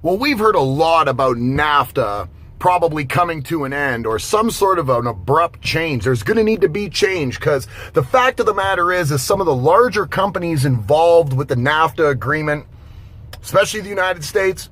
Well, we've heard a lot about NAFTA probably coming to an end or some sort of an abrupt change. There's going to need to be change because the fact of the matter is some of the larger companies involved with the NAFTA agreement, especially the United States,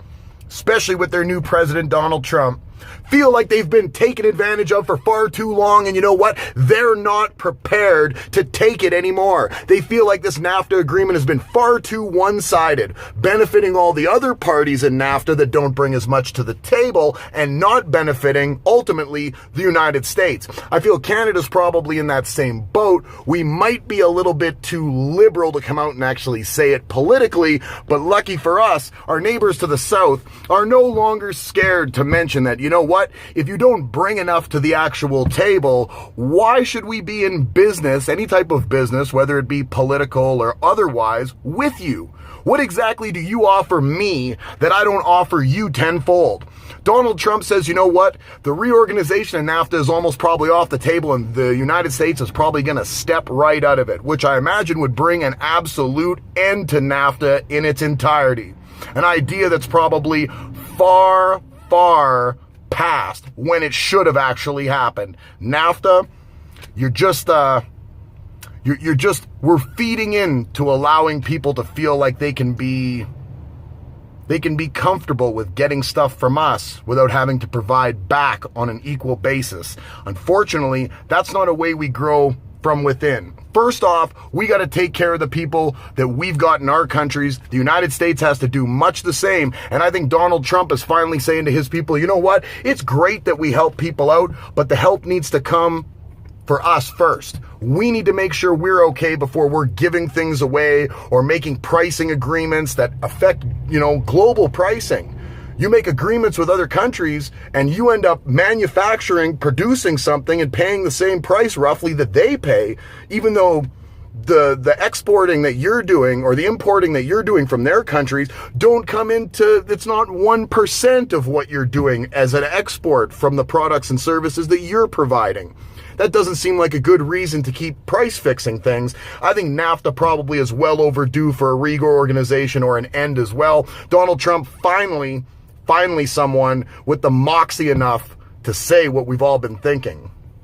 especially with their new president, Donald Trump, feel like they've been taken advantage of for far too long, and you know what? They're not prepared to take it anymore. They feel like this NAFTA agreement has been far too one-sided, benefiting all the other parties in NAFTA that don't bring as much to the table and not benefiting, ultimately, the United States. I feel Canada's probably in that same boat. We might be a little bit too liberal to come out and actually say it politically, but lucky for us, our neighbors to the south are no longer scared to mention that, you know what? If you don't bring enough to the actual table, why should we be in business, any type of business, whether it be political or otherwise, with you? What exactly do you offer me that I don't offer you tenfold? Donald Trump says, you know what? The reorganization of NAFTA is almost probably off the table and the United States is probably going to step right out of it, which I imagine would bring an absolute end to NAFTA in its entirety. An idea that's probably far past when it should have actually happened. NAFTA, we're feeding into allowing people to feel like they can be comfortable with getting stuff from us without having to provide back on an equal basis. Unfortunately, that's not a way we grow from within. First off, we got to take care of the people that we've got in our countries. The United States has to do much the same. And I think Donald Trump is finally saying to his people, you know what? It's great that we help people out, but the help needs to come for us first. We need to make sure we're okay before we're giving things away or making pricing agreements that affect, global pricing. You make agreements with other countries and you end up manufacturing, producing something and paying the same price roughly that they pay, even though the exporting that you're doing or the importing that you're doing from their countries don't come into, it's not 1% of what you're doing as an export from the products and services that you're providing. That doesn't seem like a good reason to keep price fixing things. I think NAFTA probably is well overdue for a reorganization or an end as well. Donald Trump finally someone with the moxie enough to say what we've all been thinking.